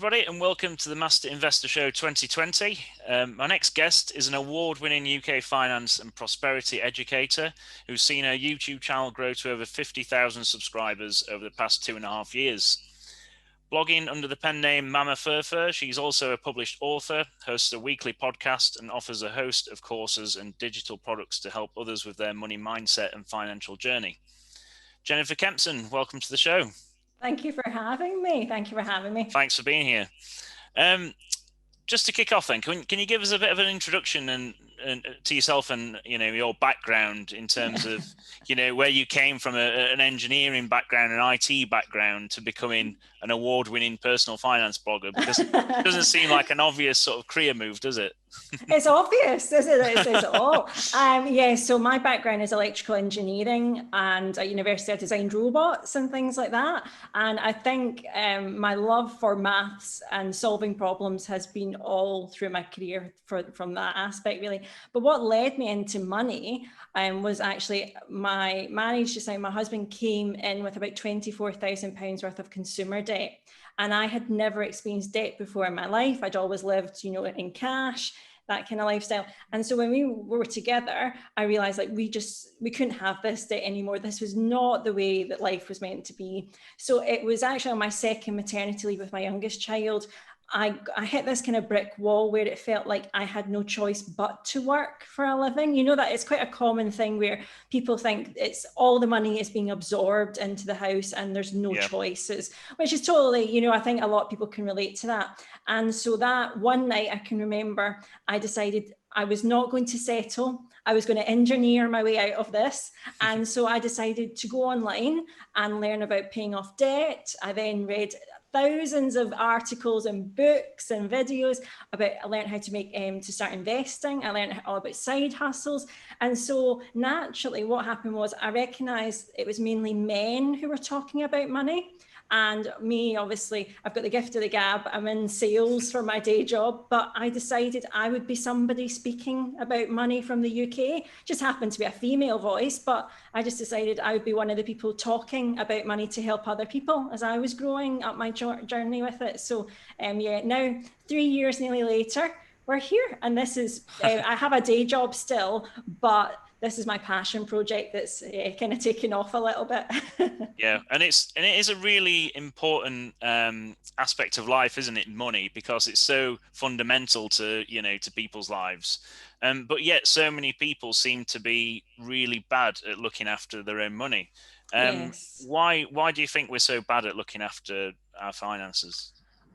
everybody, and welcome to the Master Investor Show 2020. My next guest is an award-winning UK finance and prosperity educator who's seen her YouTube channel grow to over 50,000 subscribers over the past 2.5 years. Blogging under the pen name Mamafurfur, she's also a published author, hosts a weekly podcast, and offers a host of courses and digital products to help others with their money mindset and financial journey. Jennifer Kempson, welcome to the show. Thank you for having me. Thanks for being here. Just to kick off then, can you give us a bit of an introduction and to yourself and your background in terms of where you came from, an engineering background, an IT background, to becoming an award-winning personal finance blogger? Because it doesn't seem like an obvious sort of career move, does it? It's obvious, isn't it? It says it all. So my background is electrical engineering, and at university I designed robots and things like that. And I think my love for maths and solving problems has been all through my career from that aspect, really. But what led me into money was actually my marriage. Just now, my husband came in with about £24,000 worth of consumer debt. And I had never experienced debt before in my life. I'd always lived, in cash, that kind of lifestyle. And so when we were together, I realized we couldn't have this debt anymore. This was not the way that life was meant to be. So it was actually on my second maternity leave with my youngest child, I hit this kind of brick wall where it felt like I had no choice but to work for a living. That it's quite a common thing where people think it's all the money is being absorbed into the house and there's no choices, which is totally, I think a lot of people can relate to that. And so that one night I can remember I decided I was not going to settle. I was going to engineer my way out of this. And so I decided to go online and learn about paying off debt. I then read thousands of articles and books and videos I learned how to start investing. I learned all about side hustles. And so naturally what happened was I recognized it was mainly men who were talking about money. And me, obviously, I've got the gift of the gab. I'm in sales for my day job, but I decided I would be somebody speaking about money from the UK. Just happened to be a female voice, but I just decided I would be one of the people talking about money to help other people as I was growing up my journey with it. So now 3 years nearly later, we're here. And this is, I have a day job still, but this is my passion project that's kind of taken off a little bit. Yeah, and it is a really important aspect of life, isn't it? Money, because it's so fundamental to to people's lives. But yet, so many people seem to be really bad at looking after their own money. Yes. Why do you think we're so bad at looking after our finances?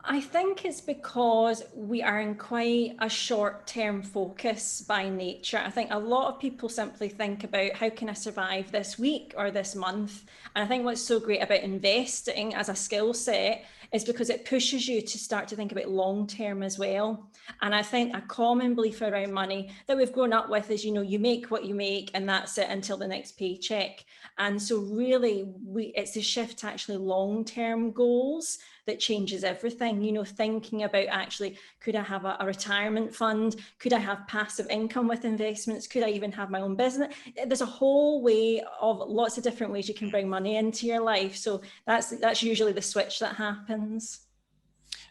I think it's because we are in quite a short-term focus by nature. I think a lot of people simply think about how can I survive this week or this month? And I think what's so great about investing as a skill set is because it pushes you to start to think about long-term as well. And I think a common belief around money that we've grown up with is, you make what you make and that's it until the next paycheck. And so really it's a shift to actually long-term goals that changes everything, thinking about actually, could I have a retirement fund? Could I have passive income with investments? Could I even have my own business? There's a whole way of lots of different ways you can bring money into your life. So that's usually the switch that happens.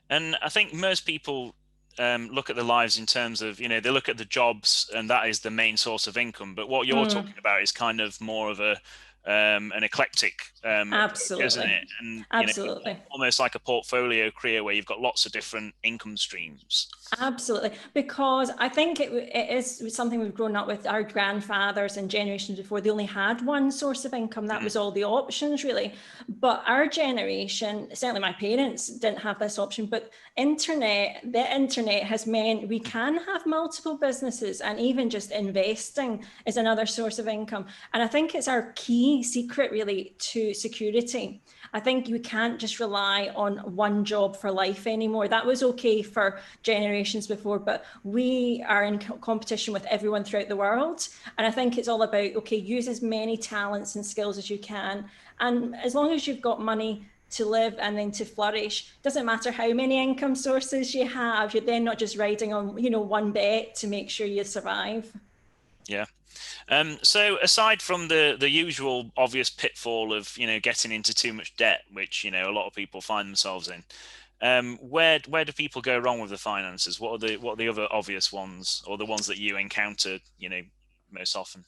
And I think most people look at their lives in terms of, they look at the jobs and that is the main source of income. But what you're talking about is kind of more of an eclectic Absolutely, approach, isn't it? And absolutely, almost like a portfolio career where you've got lots of different income streams. Absolutely, because I think it is something we've grown up with. Our grandfathers and generations before, they only had one source of income. That was all the options, really. But our generation, certainly my parents, didn't have this option. But the internet has meant we can have multiple businesses, and even just investing is another source of income. And I think it's our key secret, really, to security. I think you can't just rely on one job for life anymore. That was okay for generations before, but we are in competition with everyone throughout the world. And I think it's all about, okay, use as many talents and skills as you can. And as long as you've got money to live and then to flourish, doesn't matter how many income sources you have, you're then not just riding on, one bet to make sure you survive. Yeah. So aside from the usual obvious pitfall of, getting into too much debt, which, a lot of people find themselves in, Where do people go wrong with the finances? What are the other obvious ones, or the ones that you encounter, most often?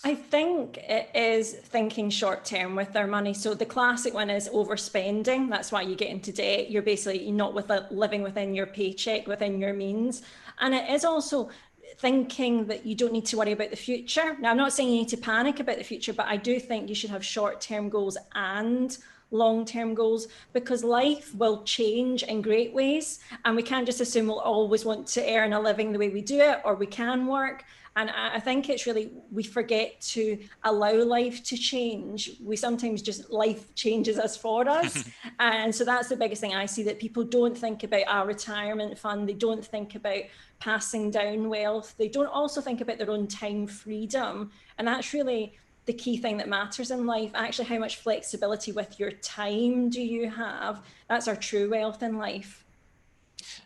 I think it is thinking short term with their money. So the classic one is overspending. That's why you get into debt. You're basically not living within your paycheck, within your means. And it is also thinking that you don't need to worry about the future. Now, I'm not saying you need to panic about the future, but I do think you should have short term goals and long-term goals, because life will change in great ways, and we can't just assume we'll always want to earn a living the way we do it, or we can work. And I think it's really, we forget to allow life to change. We sometimes just, life changes us for us. And so that's the biggest thing I see, that people don't think about our retirement fund. They don't think about passing down wealth. They don't also think about their own time freedom. And that's really the key thing that matters in life. Actually, how much flexibility with your time do you have? That's our true wealth in life.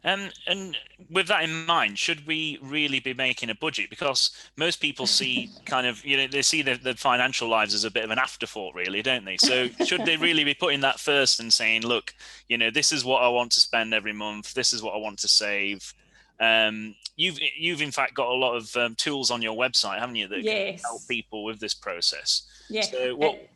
And with that in mind, should we really be making a budget? Because most people see kind of, they see the financial lives as a bit of an afterthought, really, don't they? So should they really be putting that first and saying, look, this is what I want to spend every month. This is what I want to save. You've in fact got a lot of tools on your website, haven't you, that can help Yes. people with this process? Yeah. So what?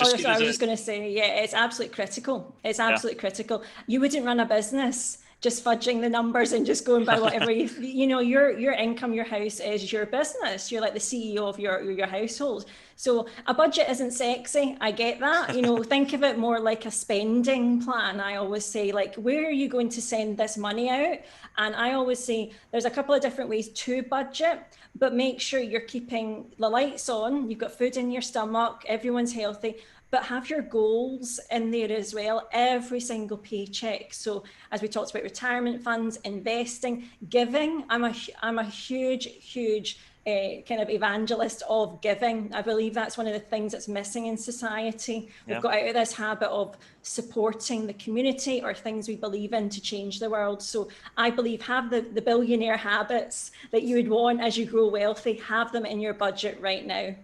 Oh, Just give sorry, I us was a just going to say, yeah, it's absolutely critical. It's yeah. absolutely critical. You wouldn't run a business just fudging the numbers and just going by whatever your income, your house is your business. You're like the CEO of your household. So a budget isn't sexy. I get that. Think of it more like a spending plan. I always say, like, where are you going to send this money out? And I always say there's a couple of different ways to budget, but make sure you're keeping the lights on. You've got food in your stomach. Everyone's healthy, but have your goals in there as well, every single paycheck. So as we talked about retirement funds, investing, giving, I'm a huge kind of evangelist of giving. I believe that's one of the things that's missing in society. We've got out of this habit of supporting the community or things we believe in to change the world. So I believe, have the billionaire habits that you would want as you grow wealthy, have them in your budget right now.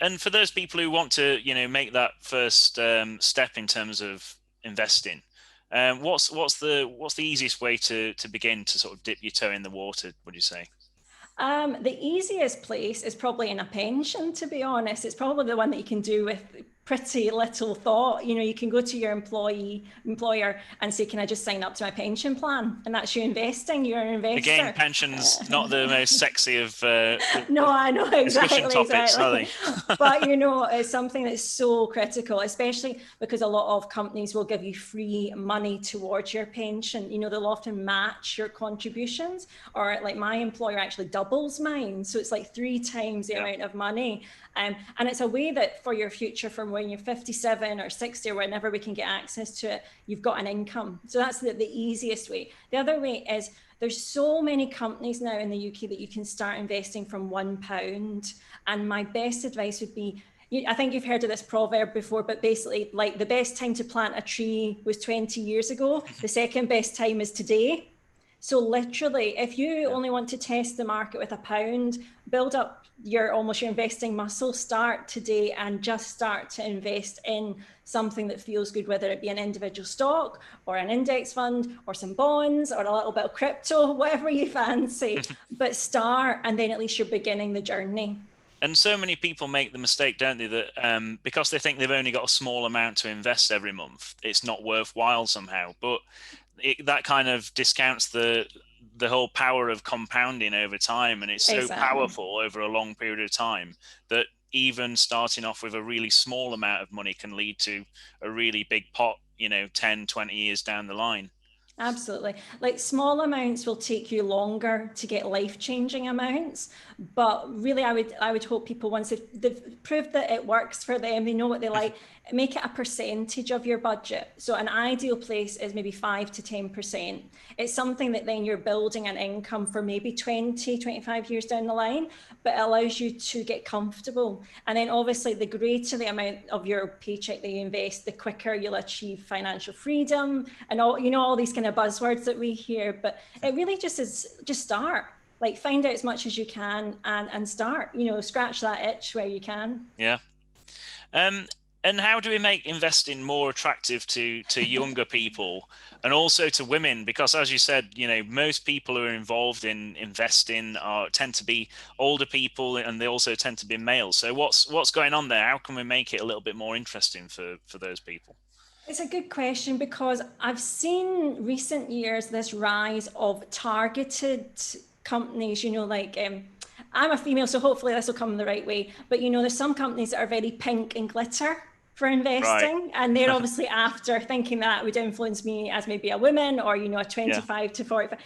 And for those people who want to, make that first step in terms of investing, what's the easiest way to begin to sort of dip your toe in the water, would you say? The easiest place is probably in a pension, to be honest. It's probably the one that you can do with pretty little thought. You can go to your employer and say, can I just sign up to my pension plan? And that's you investing. You're an investor. Again, pensions not the most sexy of no, I know, discussion topics, are they? But it's something that's so critical, especially because a lot of companies will give you free money towards your pension. They'll often match your contributions, or like my employer actually doubles mine, so it's like 3 times the amount of money. And it's a way that for your future, from when you're 57 or 60 or whenever we can get access to it, you've got an income. So that's the easiest way. The other way is, there's so many companies now in the UK that you can start investing from £1. And my best advice would be, I think you've heard of this proverb before, but basically, like, the best time to plant a tree was 20 years ago. The second best time is today. So literally, if you only want to test the market with £1, build up your investing muscle, start today and just start to invest in something that feels good, whether it be an individual stock or an index fund or some bonds or a little bit of crypto, whatever you fancy. But start, and then at least you're beginning the journey. And so many people make the mistake, don't they, that because they think they've only got a small amount to invest every month, it's not worthwhile somehow. But that kind of discounts the whole power of compounding over time, and it's so powerful over a long period of time that even starting off with a really small amount of money can lead to a really big pot 10, 20 years down the line. Absolutely. Like, small amounts will take you longer to get life-changing amounts, but really I would hope people, once they've proved that it works for them, they know what they like, make it a percentage of your budget. So an ideal place is maybe 5 to 10%. It's something that then you're building an income for maybe 20, 25 years down the line, but it allows you to get comfortable. And then obviously, the greater the amount of your paycheck that you invest, the quicker you'll achieve financial freedom and all these kind of buzzwords that we hear. But it really just start. Like, find out as much as you can and start, scratch that itch where you can. Yeah. And how do we make investing more attractive to younger people and also to women? Because as you said, most people who are involved in investing tend to be older people, and they also tend to be males. So what's going on there? How can we make it a little bit more interesting for those people? It's a good question because I've seen recent years this rise of targeted companies, I'm a female, so hopefully this will come the right way. But there's some companies that are very pink and glitter for Right. investing, and they're obviously after thinking that would influence me as maybe a woman or a Yeah. 25 to 45.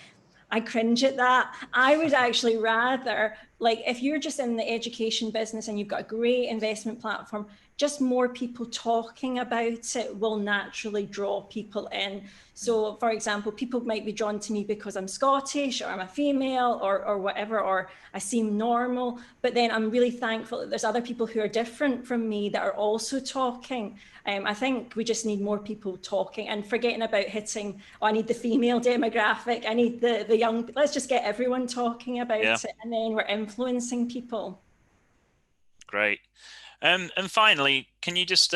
I cringe at that. I would actually rather, like, if you're just in the education business and you've got a great investment platform, just more people talking about it will naturally draw people in. So, for example, people might be drawn to me because I'm Scottish or I'm a female or whatever, or I seem normal. But then I'm really thankful that there's other people who are different from me that are also talking. I think we just need more people talking and forgetting about hitting, oh, I need the female demographic, I need the young, let's just get everyone talking about Yeah. it, and then we're influencing people. Great. And finally, can you just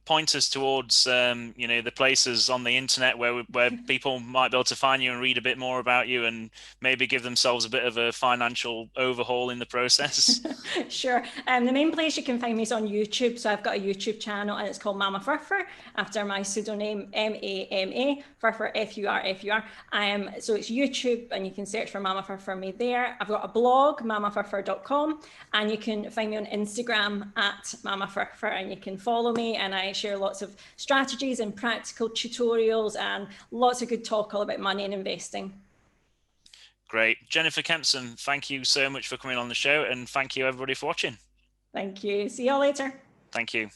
point us towards the places on the internet where people might be able to find you and read a bit more about you and maybe give themselves a bit of a financial overhaul in the process? Sure. The main place you can find me is on YouTube. So I've got a YouTube channel and it's called Mamafurfur after my pseudonym Mama Furfur Furfur. So it's YouTube and you can search for Mamafurfur for me there. I've got a blog, mamafurfur.com, and you can find me on Instagram at Mamafurfur and you can follow me, and I share lots of strategies and practical tutorials and lots of good talk all about money and investing. Great. Jennifer Kempson, thank you so much for coming on the show, and thank you everybody for watching. Thank you. See y'all later. Thank you.